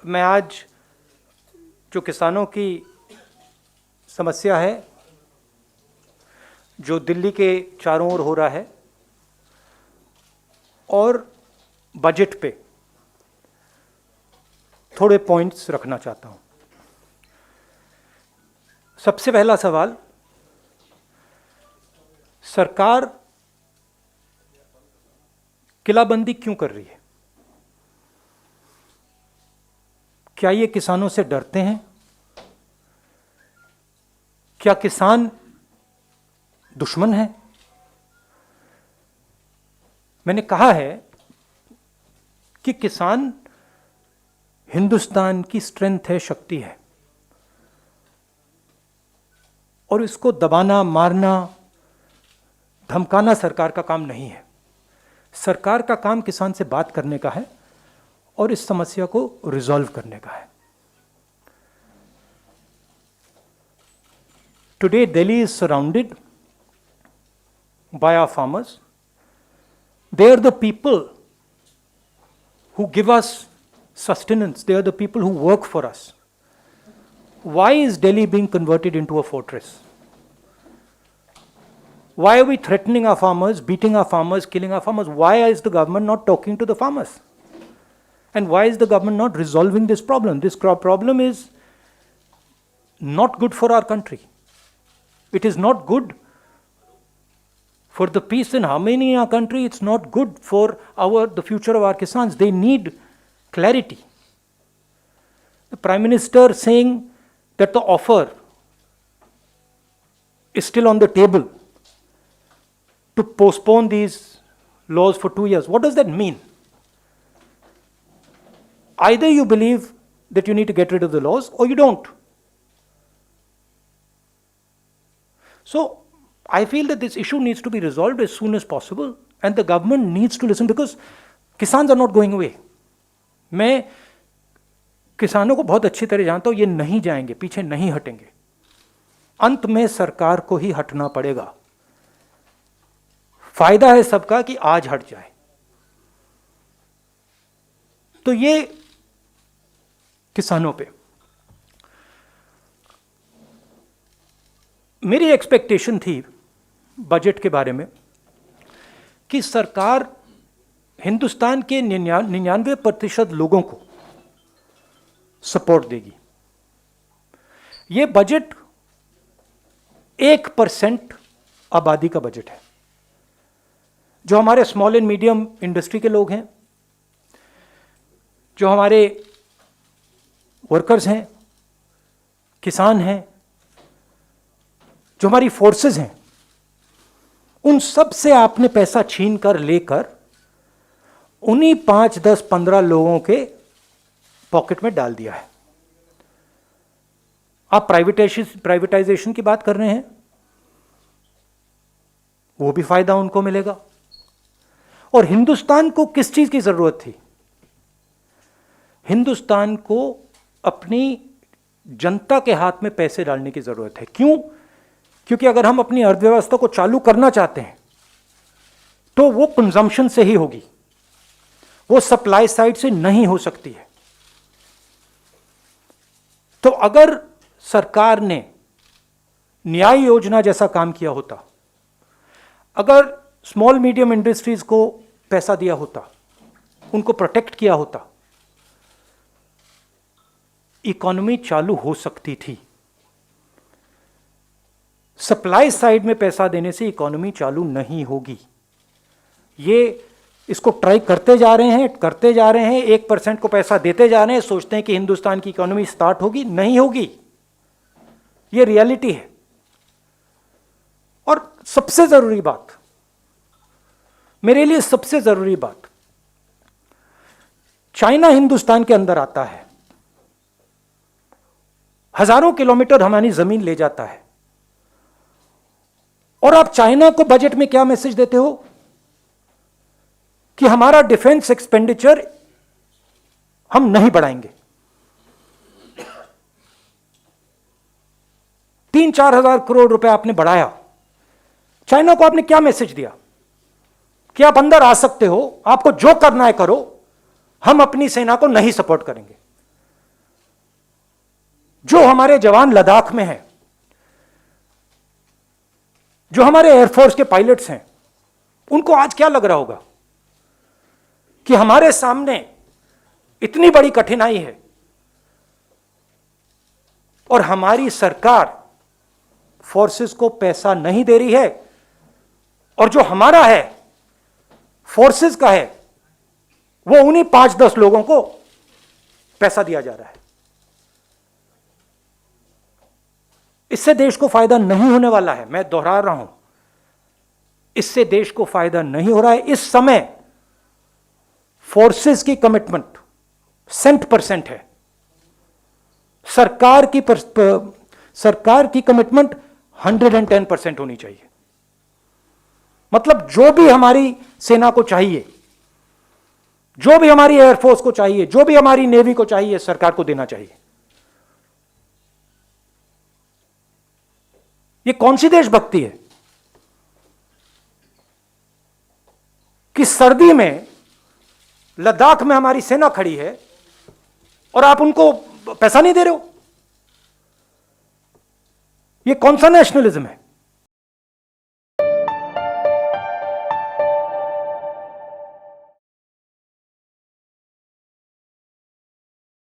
मैं आज जो किसानों की समस्या है, जो दिल्ली के चारों ओर हो रहा है, और बजट पे थोड़े पॉइंट्स रखना चाहता हूं। सबसे पहला सवाल, सरकार किलाबंदी क्यों कर रही है? क्या ये किसानों से डरते हैं? क्या किसान दुश्मन है? मैंने कहा है कि किसान हिंदुस्तान की स्ट्रेंथ है, शक्ति है, और इसको दबाना, मारना, धमकाना सरकार का काम नहीं है। सरकार का काम किसान से बात करने का है और इस समस्या को रिजॉल्व करने का है। Today, Delhi is surrounded by our farmers. They are the people who give us sustenance. They are the people who work for us. Why is Delhi being converted into a fortress? Why are we threatening our farmers, beating our farmers, killing our farmers? Why is the government not talking to the farmers? And why is the government not resolving this problem? This problem is not good for our country. It is not good for the peace and harmony in our country. It's not good for the future of our Kisans. They need clarity. The Prime Minister saying that the offer is still on the table to postpone these laws for 2 years. What does that mean? Either you believe that you need to get rid of the laws or you don't. So I feel that this issue needs to be resolved as soon as possible, and the government needs to listen, because Kisans are not going away. मैं किसानों को बहुत अच्छी तरह जानता हूं, ये नहीं जाएंगे, पीछे नहीं हटेंगे। अंत में सरकार को ही हटना पड़ेगा। फायदा है सबका कि आज हट जाए। तो ये किसानों पे मेरी एक्सपेक्टेशन थी बजट के बारे में कि सरकार हिंदुस्तान के 99% लोगों को सपोर्ट देगी। ये बजट 1% आबादी का बजट है। जो हमारे स्मॉल एंड मीडियम इंडस्ट्री के लोग हैं, जो हमारे वर्कर्स हैं, किसान हैं, जो हमारी फोर्सेस हैं, उन सब से आपने पैसा छीन कर लेकर उन्हीं 5, 10, 15 लोगों के पॉकेट में डाल दिया है। आप प्राइवेटाइजेशन की बात कर रहे हैं, वो भी फायदा उनको मिलेगा। और हिंदुस्तान को किस चीज की जरूरत थी? हिंदुस्तान को अपनी जनता के हाथ में पैसे डालने की जरूरत है। क्यों? क्योंकि अगर हम अपनी अर्थव्यवस्था को चालू करना चाहते हैं तो वो कंजम्पशन से ही होगी, वो सप्लाई साइड से नहीं हो सकती है। तो अगर सरकार ने न्याय योजना जैसा काम किया होता, अगर स्मॉल मीडियम इंडस्ट्रीज को पैसा दिया होता, उनको प्रोटेक्ट किया होता, इकोनॉमी चालू हो सकती थी। सप्लाई साइड में पैसा देने से इकोनॉमी चालू नहीं होगी। ये इसको ट्राई करते जा रहे हैं, 1% को पैसा देते जा रहे हैं, सोचते हैं कि हिंदुस्तान की इकोनॉमी स्टार्ट होगी, नहीं होगी। ये रियलिटी है। और सबसे जरूरी बात, मेरे लिए सबसे जरूरी बात, चाइना हिंदुस्तान के अंदर आता है, हजारों किलोमीटर हमारी जमीन ले जाता है, और आप चाइना को बजट में क्या मैसेज देते हो कि हमारा डिफेंस एक्सपेंडिचर हम नहीं बढ़ाएंगे। 3-4 हजार करोड़ रुपए आपने बढ़ाया। चाइना को आपने क्या मैसेज दिया कि आप अंदर आ सकते हो, आपको जो करना है करो, हम अपनी सेना को नहीं सपोर्ट करेंगे। जो हमारे जवान लद्दाख में हैं, जो हमारे एयरफोर्स के पायलट्स हैं, उनको आज क्या लग रहा होगा कि हमारे सामने इतनी बड़ी कठिनाई है और हमारी सरकार फोर्सेस को पैसा नहीं दे रही है, और जो हमारा है फोर्सेस का है वो उन्हीं 5-10 लोगों को पैसा दिया जा रहा है। इससे देश को फायदा नहीं होने वाला है। मैं दोहरा रहा हूं, इससे देश को फायदा नहीं हो रहा है। इस समय फोर्सेस की कमिटमेंट 100% है, सरकार की कमिटमेंट 110% होनी चाहिए। मतलब जो भी हमारी सेना को चाहिए, जो भी हमारी एयरफोर्स को चाहिए, जो भी हमारी नेवी को चाहिए, सरकार को देना चाहिए। ये कौन सी देशभक्ति है कि सर्दी में लद्दाख में हमारी सेना खड़ी है और आप उनको पैसा नहीं दे रहे हो? ये कौन सा नेशनलिज्म है?